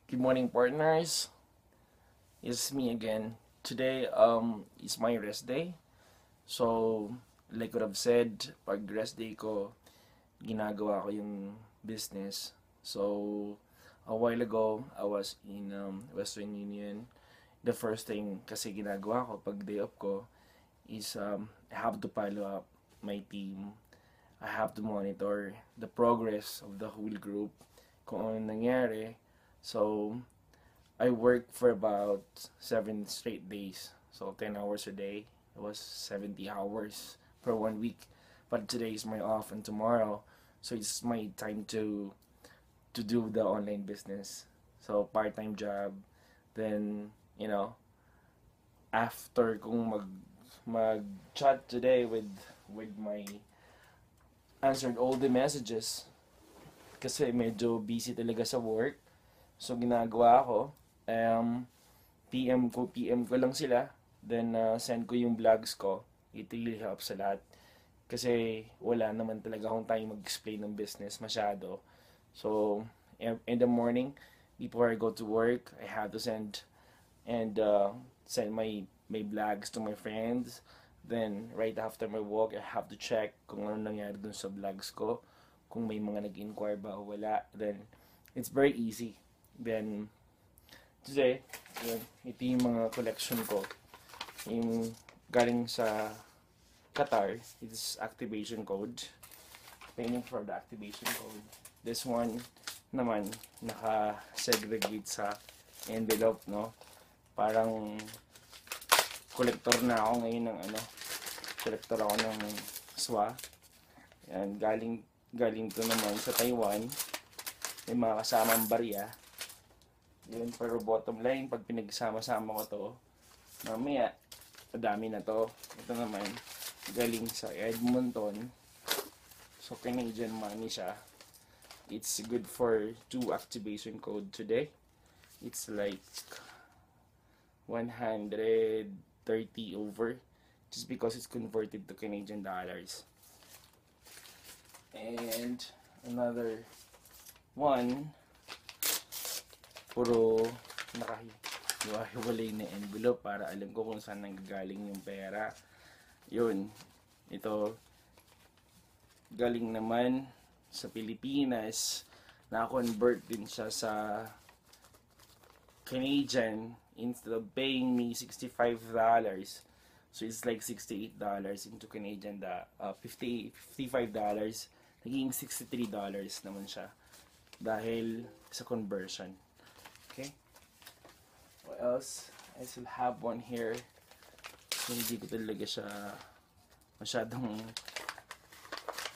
Good morning, partners. It's me again. Today is my rest day. So, like what I've said, pag rest day ko, ginagawa ko yung business. So, a while ago, I was in Western Union. The first thing kasi ginagawa ko pag day off ko is I have to follow up my team. I have to monitor the progress of the whole group, kung ano nangyari. So, I worked for about 7 straight days. So 10 hours a day. It was 70 hours for 1 week. But today is my off and tomorrow. So it's my time to do the online business. So part-time job. Then, after kung mag-chat today with my answered all the messages kasi medyo busy talaga sa work. So ginagawa ko, PM ko lang sila, then send ko yung vlogs ko. It really helps a lot. Kasi wala naman talaga akong time mag-explain ng business masyado. So, in the morning, before I go to work, I have to send my vlogs to my friends. Then, right after my walk, I have to check kung ano nangyari dun sa vlogs ko. Kung may mga nag-inquire ba o wala. Then, it's very easy. Then, today, yun, ito yung mga collection ko. Yung galing sa Qatar, it's activation code. Payment for the activation code. This one naman, naka-segregate sa envelope, no? Parang collector na ako ngayon ng collector ako ng SWA. Yan, galing to naman sa Taiwan. May mga kasamang barya. Yun, pero bottom line, pag pinagsama-sama ko to, mamaya, madami na to. Ito naman, galing sa Edmonton. So, Canadian money siya. It's good for 2 activation code today. It's like 130 over, just because it's converted to Canadian dollars. And another one, puro nakahiwalay na envelope para alam ko kung saan nanggagaling yung pera. Yun, ito galing naman sa Pilipinas, na-convert din siya sa Canadian. Instead of paying me $65, so it's like $68 into Canadian, $55, naging $63 naman siya dahil sa conversion. Okay, what else? I still have one here. Hindi ko talaga siya masyadong,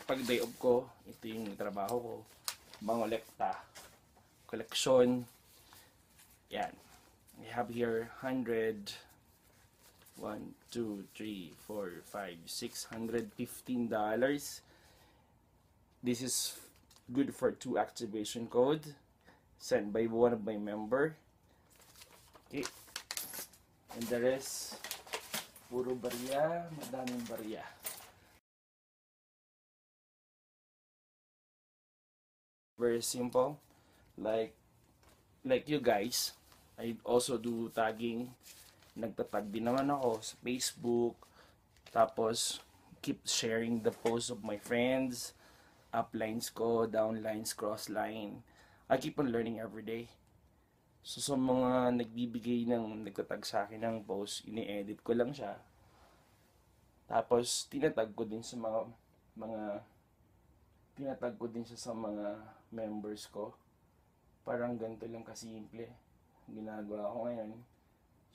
pag day off ko, ito yung trabaho ko, mangolekta, collection. Yan, I have here 100, 1, 2, 3, 4, 5, $615. This is good for 2 activation code sent by one of my member. Okay, and the rest, puro barya, madaming barya. Very simple, like you guys. I also do tagging. Nagtatag din naman ako sa Facebook. Tapos, keep sharing the posts of my friends. Uplines ko, downlines, crossline. I keep on learning every day. So, sa mga nagtatag sa akin ng post, ini-edit ko lang siya. Tapos, tinatag ko din sa tinatag ko din siya sa mga members ko. Parang ganito lang kasimple ginagawa ko ngayon.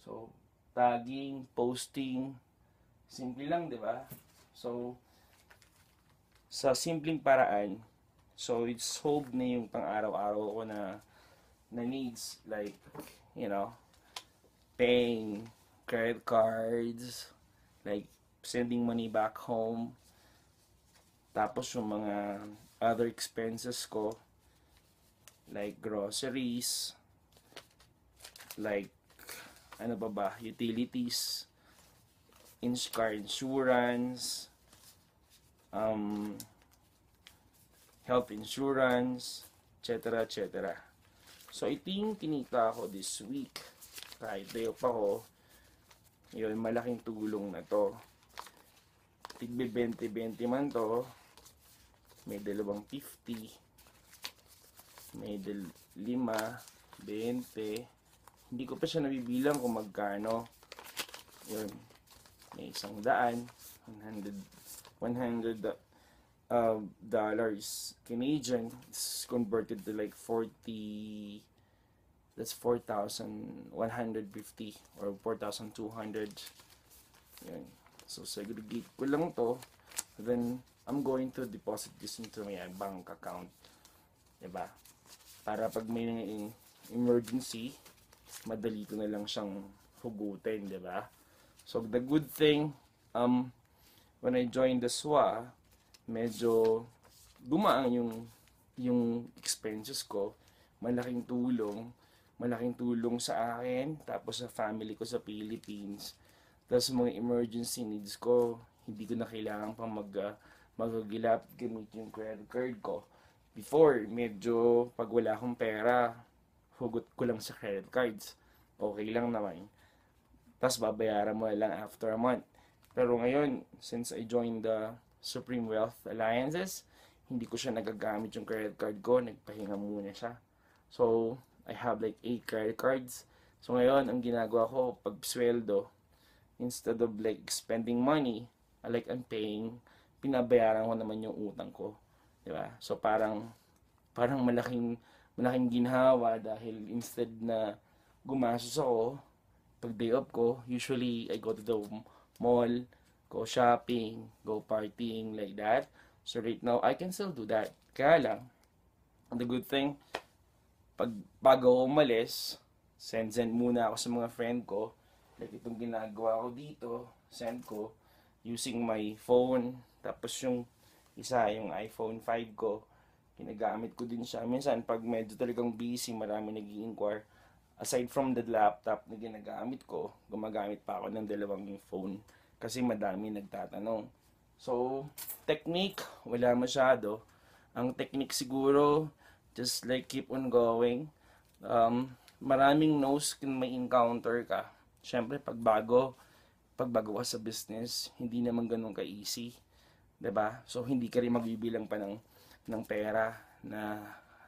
So, tagging, posting, simple lang, di ba? So, sa simpleng paraan, so it's solved na yung pang-araw-araw ko na needs, like, paying credit cards, like sending money back home, tapos yung mga other expenses ko, like groceries, like utilities, car insurance, health insurance, etc., etc. So, ito yung kinita ko this week. Kahit day off ako, yun, malaking tulong na to. Tigbe 20-20 man to. May 250. May 5, 20. Hindi ko pa siya nabibilang kung magkano. Yun. May 100. 100 dollars Canadian. It's converted to like 40. That's 4,150 or 4,200. Yun. So, segregate ko lang to. Then, I'm going to deposit this into my bank account. Diba? Para pag may emergency, madali ko na lang siyang hugutin. Diba? So, the good thing, when I joined the SWA, medyo gumaan yung expenses ko. Malaking tulong sa akin, tapos sa family ko sa Philippines. Tapos mga emergency needs ko, hindi ko na kailangan pang magagilap gamit yung credit card ko. Before, medyo pag wala akong pera, hugot ko lang sa credit cards. Okay lang naman. Tapos babayaran mo lang after a month. Pero ngayon, since I joined the Supreme Wealth Alliances, hindi ko siya nagagamit yung credit card ko, nagpahinga muna siya. So, I have like 8 credit cards. So ngayon, ang ginagawa ko, pag sweldo, instead of like spending money, I'm paying, pinabayaran ko naman yung utang ko. Diba? So parang malaking ginhawa dahil instead na gumastos ako, pag day off ko, usually I go to the mall, go shopping, go partying, like that. So right now, I can still do that. Kaya lang, the good thing, pag bago ako umalis, send muna ako sa mga friend ko. Like itong ginagawa ko dito, send ko using my phone. Tapos yung isa, yung iPhone 5 ko, ginagamit ko din siya. Minsan, pag medyo talagang busy, marami nag-i-inquire. Aside from the laptop na ginagamit ko, gumagamit pa ako ng 2 phone. Kasi madami nagtatanong. So, technique, wala masyado. Ang technique siguro, just like keep on going. Maraming no's kung may encounter ka. Siyempre, pag bago ka sa business, hindi naman ganun ka-easy. 'Di ba? So, hindi ka rin magbibilang pa ng pera na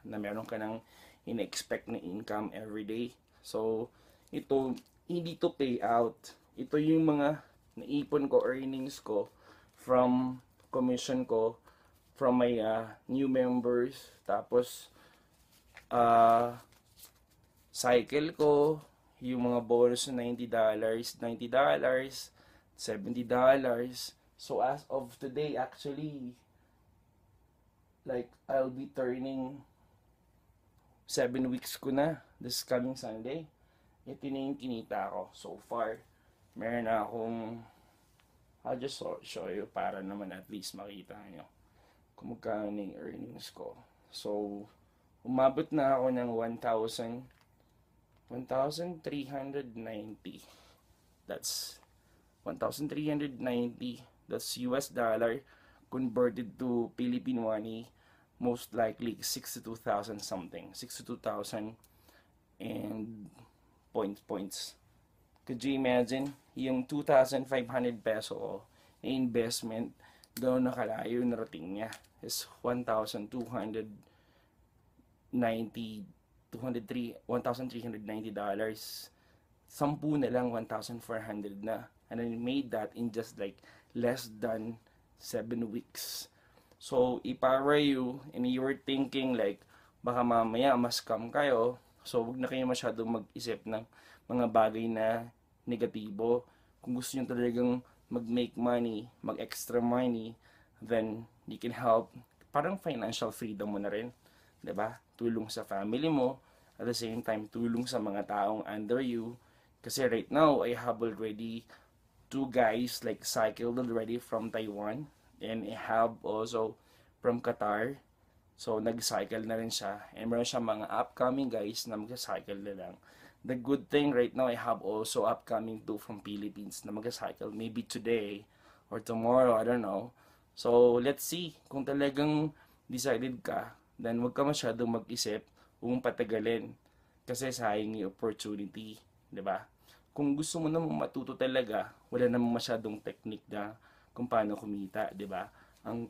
meron ka ng in-expect na income every day. So, ito, hindi to pay out. Ito yung mga naipon ko, earnings ko, from commission ko, from my new members, tapos cycle ko, yung mga bonus na $90, $70. So as of today, actually, like I'll be turning 7 weeks ko na this coming Sunday. Ito na yung kinita ko so far. Meron na akong, I'll just show you para naman at least makita nyo kung magkano yung earnings ko. So, umabot na ako ng 1,390. That's 1,390. That's US dollar converted to Philippine money. Most likely 62,000 something. 62,000 and points. Could you imagine? Yung 2,500 peso ko na investment, gano'n na kalayo narating niya. Is $1,390. Sampu na lang, 1,400 na. And I made that in just like less than 7 weeks. So, if I were you, and you were thinking like, baka mamaya ma-scam kayo, so wag na kayo masyadong mag-isip ng mga bagay na negatibo. Kung gusto nyo talagang mag-make money, mag-extra money, then you can help, parang financial freedom mo na rin. 'Di ba? Tulong sa family mo, at the same time, tulong sa mga taong under you. Kasi right now, I have already 2 guys like cycled already from Taiwan, and I have also from Qatar. So, nag-cycle na rin siya. And meron siya mga upcoming guys na mag-cycle na lang. The good thing right now, I have also upcoming 2 from Philippines na mag-cycle. Maybe today or tomorrow, I don't know. So, let's see. Kung talagang decided ka, then wag ka masyadong mag-isip kung patagalin. Kasi sayang yung opportunity, 'di ba? Kung gusto mo namang matuto talaga, wala namang masyadong technique na kung paano kumita, 'di ba? Ang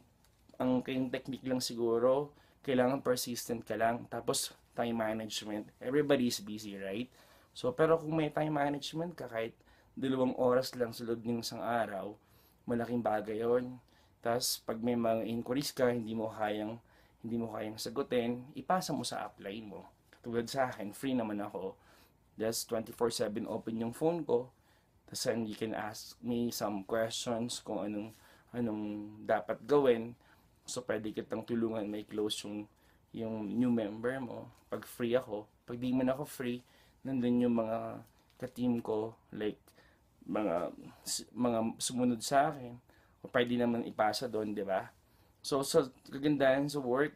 kayong technique lang siguro, kailangan persistent ka lang. Tapos, time management. Everybody's busy, right? So, pero kung may time management ka, kahit 2 oras lang sa loob ng isang araw, malaking bagay yon. Tapos, pag may mga inquiries ka, hindi mo kayang sagutin, ipasa mo sa upline mo. Katulad sa akin, free naman ako. Just 24/7 open yung phone ko. Tapos you can ask me some questions kung anong dapat gawin. So, pwede kitang tulungan may close yung new member mo. Pag free ako. Pag di man ako free, nandun yung mga ka-team ko, like, mga sumunod sa akin. O pwede naman ipasa doon, di ba? So, sa kagandahan sa work,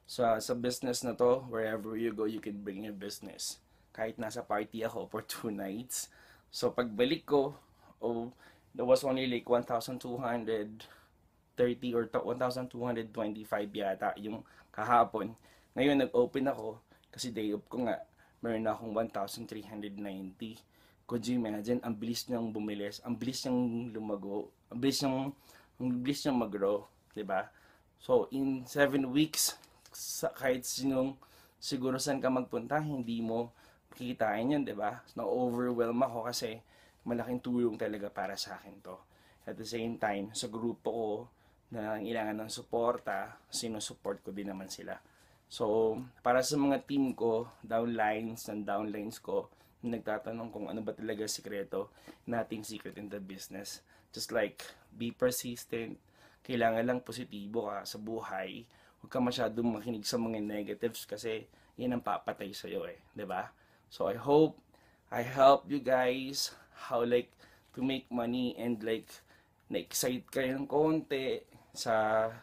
sa business na to, wherever you go, you can bring your business. Kahit nasa party ako for 2 nights. So, pagbalik ko, oh, there was only like 1,230 or 1,225 yata yung kahapon. Ngayon, nag-open ako kasi day off ko nga. Meron na akong 1,390. Could you imagine? Ang bilis niyang bumilis. Ang bilis niyang lumago. Ang bilis niyang mag-grow. Diba? So, in 7 weeks, kahit siguro saan ka magpunta, hindi mo kikitain yan, diba? Na-overwhelm ako kasi malaking tulong talaga para sa akin to. At the same time, sa grupo ko na kailangan ng suporta, sinusupport ko din naman sila. So, para sa mga team ko, downlines ko, nagtatanong kung ano ba talaga sikreto nating secret in the business. Just like, be persistent, kailangan lang positibo ka sa buhay. Huwag ka masyadong makinig sa mga negatives kasi yan ang papatay sa'yo eh. 'Di ba? So I hope I help you guys how like to make money and like na-excite kayo ng konti sa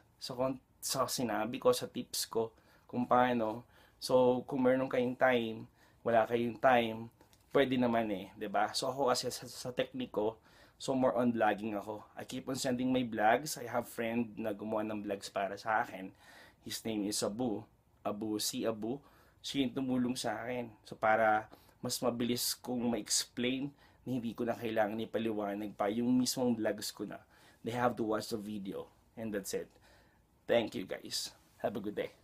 sinabi ko, sa tips ko kung paano. So kung meron kayong time, wala kayong time, pwede naman eh, 'di ba? So ako kasi sa technique ko, so more on vlogging ako. I keep on sending my vlogs. I have friend na gumawa ng vlogs para sa akin. His name is Abu. Abu. Siya yung tumulong sa akin. So para mas mabilis kong ma-explain na hindi ko na kailangan ipaliwanag pa yung mismong vlogs ko na. They have to watch the video. And that's it. Thank you guys. Have a good day.